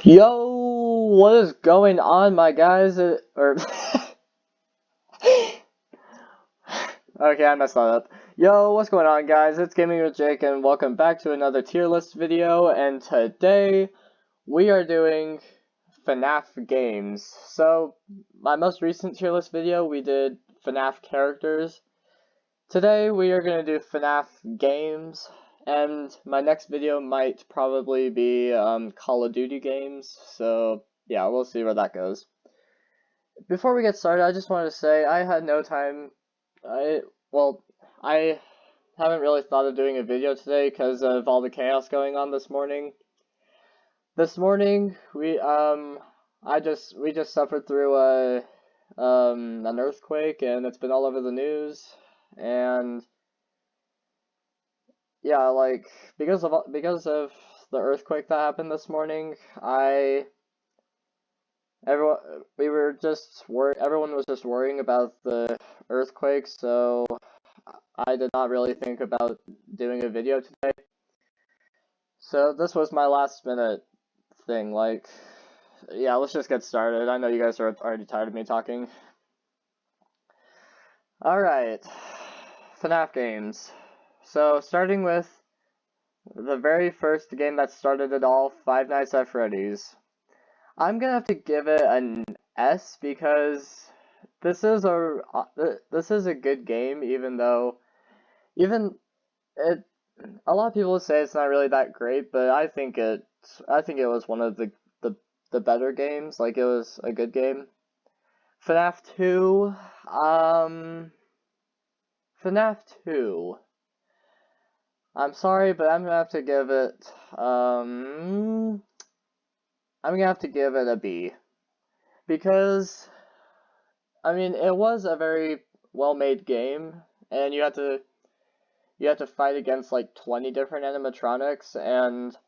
Yo, what is going on, my guys? Okay, I messed that up. Yo, what's going on, guys? It's Gaming with Jake, and welcome back to another tier list video. And today we are doing FNaF games. So, my most recent tier list video, we did FNaF characters. Today we are gonna do FNaF games. And my next video might probably be Call of Duty games, so yeah, we'll see where that goes. Before we get started, I just wanted to say I had no time. I haven't really thought of doing a video today because of all the chaos going on this morning. This morning we just suffered through an earthquake, and it's been all over the news. And yeah, like because of the earthquake that happened this morning, everyone was just worrying about the earthquake, so I did not really think about doing a video today. So this was my last minute thing. Like, yeah, let's just get started. I know you guys are already tired of me talking. Alright, FNaF games. So starting with the very first game that started it all, Five Nights at Freddy's. I'm gonna have to give it an S because this is a good game, even though a lot of people say it's not really that great, but I think it was one of the better games. Like, it was a good game. FNaF 2, FNaF 2. I'm sorry, but I'm gonna have to give it, I'm gonna have to give it a B. Because, I mean, it was a very well-made game, and you had to fight against like 20 different animatronics, and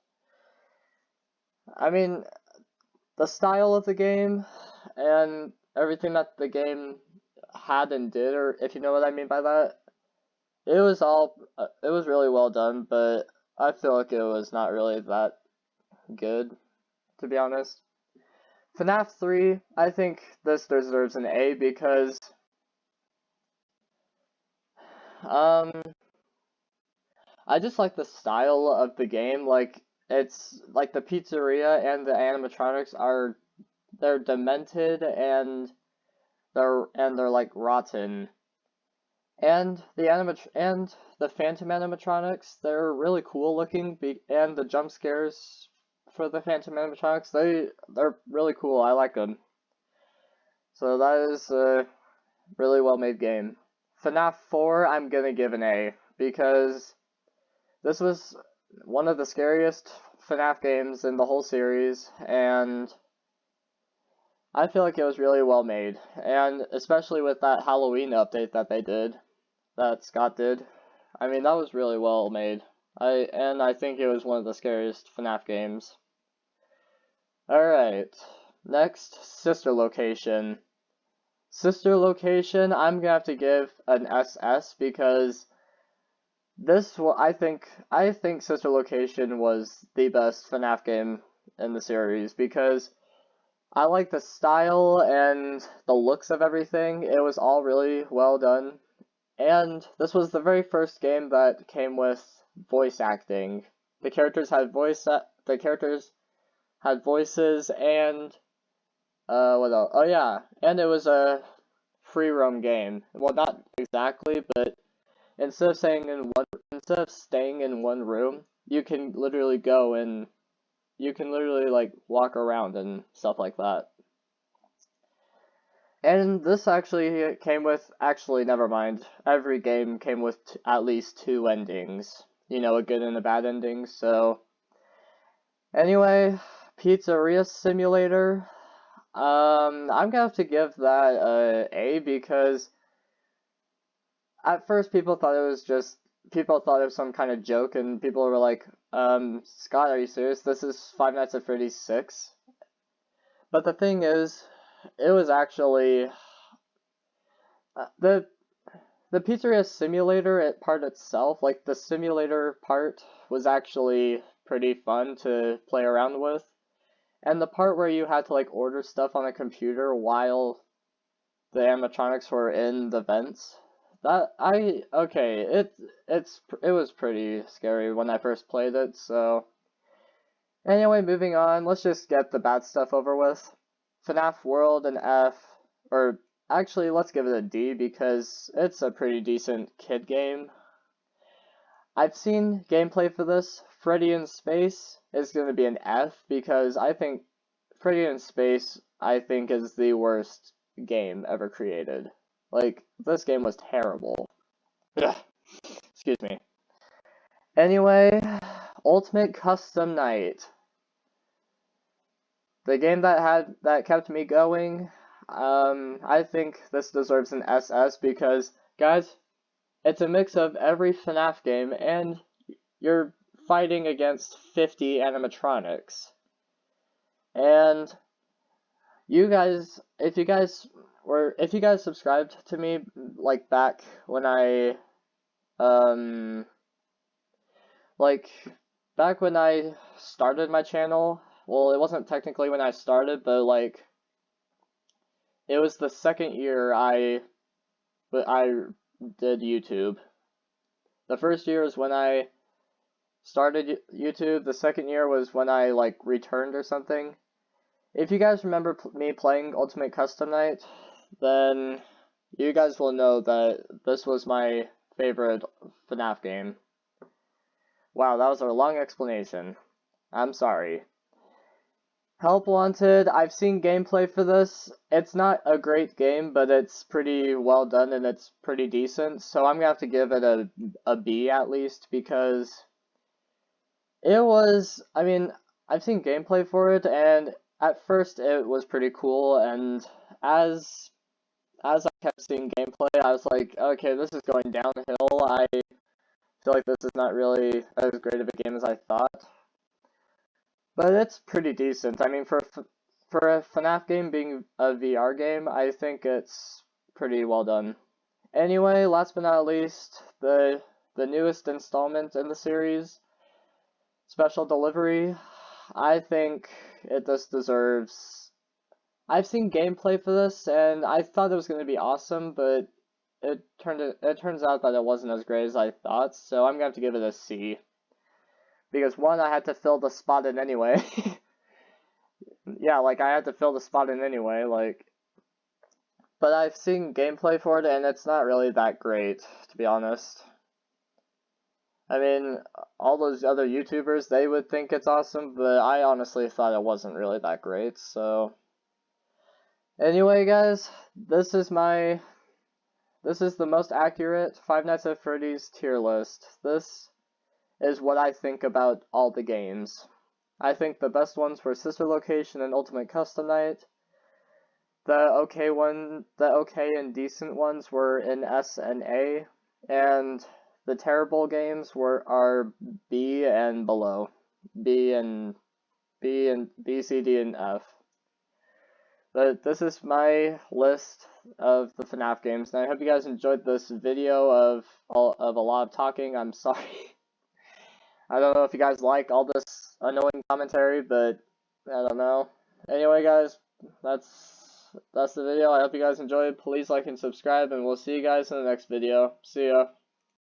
I mean, the style of the game and everything that the game had and did, or if you know what I mean by that, it was really well done, but I feel like it was not really that good, to be honest. FNaF 3, I think this deserves an A because I just like the style of the game. Like, it's like the pizzeria and the animatronics they're demented, and they're like rotten. And the phantom animatronics, they're really cool looking, and the jump scares for the phantom animatronics, they're really cool. I like them. So that is a really well made game. FNaF 4, I'm gonna give an A because this was one of the scariest FNaF games in the whole series, and I feel like it was really well made, and especially with that Halloween update that they did, that Scott did. I mean, that was really well made. I think it was one of the scariest FNaF games. Alright, next, Sister Location. Sister Location, I'm gonna have to give an SS because I think Sister Location was the best FNaF game in the series because I like the style and the looks of everything. It was all really well done. And this was the very first game that came with voice acting. The characters had voices, and what else? Oh yeah, and it was a free roam game. Well, not exactly, but instead of staying in one room, you can literally like walk around and stuff like that. And this actually came with, never mind. Every game came with at least 2 endings. You know, a good and a bad ending, so. Anyway, Pizzeria Simulator. I'm gonna have to give that a A because at first people thought it was some kind of joke, and people were like, Scott, are you serious? This is Five Nights at Freddy's 6? But the thing is, it was actually the Pizzeria Simulator part itself, like the simulator part, was actually pretty fun to play around with. And the part where you had to like order stuff on a computer while the animatronics were in the vents. It was pretty scary when I first played it, so anyway, moving on, let's just get the bad stuff over with. FNaF World an F, or actually let's give it a D because it's a pretty decent kid game. I've seen gameplay for this. Freddy in Space is going to be an F because I think Freddy in Space is the worst game ever created. Like, this game was terrible. Ugh. Excuse me. Anyway, Ultimate Custom Night. The game that kept me going. I think this deserves an SS because, guys, it's a mix of every FNaF game and you're fighting against 50 animatronics. And you guys, if you guys subscribed to me like back when back when I started my channel, well, it wasn't technically when I started, but like it was the second year I did YouTube. The first year was when I started YouTube, the second year was when I like returned or something. If you guys remember me playing Ultimate Custom Night, then you guys will know that this was my favorite FNaF game. Wow, that was a long explanation. I'm sorry. Help Wanted, I've seen gameplay for this. It's not a great game, but it's pretty well done and it's pretty decent, so I'm gonna have to give it a B at least because it was, I mean, I've seen gameplay for it, and at first it was pretty cool, and as I kept seeing gameplay, I was like, okay, this is going downhill. I feel like this is not really as great of a game as I thought. But it's pretty decent. I mean, for a FNaF game being a VR game, I think it's pretty well done. Anyway, last but not least, the newest installment in the series, Special Delivery. I think it just deserves... I've seen gameplay for this, and I thought it was going to be awesome, but it turns out that it wasn't as great as I thought, so I'm going to have to give it a C. Because one, I had to fill the spot in anyway. Yeah, like, I had to fill the spot in anyway, like... But I've seen gameplay for it, and it's not really that great, to be honest. I mean, all those other YouTubers, they would think it's awesome, but I honestly thought it wasn't really that great, so... Anyway, guys, this is the most accurate Five Nights at Freddy's tier list. This is what I think about all the games. I think the best ones were Sister Location and Ultimate Custom Night. The okay and decent ones were in S and A, and the terrible games are B and below. B, C, D, and F. But this is my list of the FNaF games, and I hope you guys enjoyed this video of a lot of talking. I'm sorry. I don't know if you guys like all this annoying commentary, but I don't know. Anyway, guys, that's the video. I hope you guys enjoyed. Please like and subscribe, and we'll see you guys in the next video. See ya.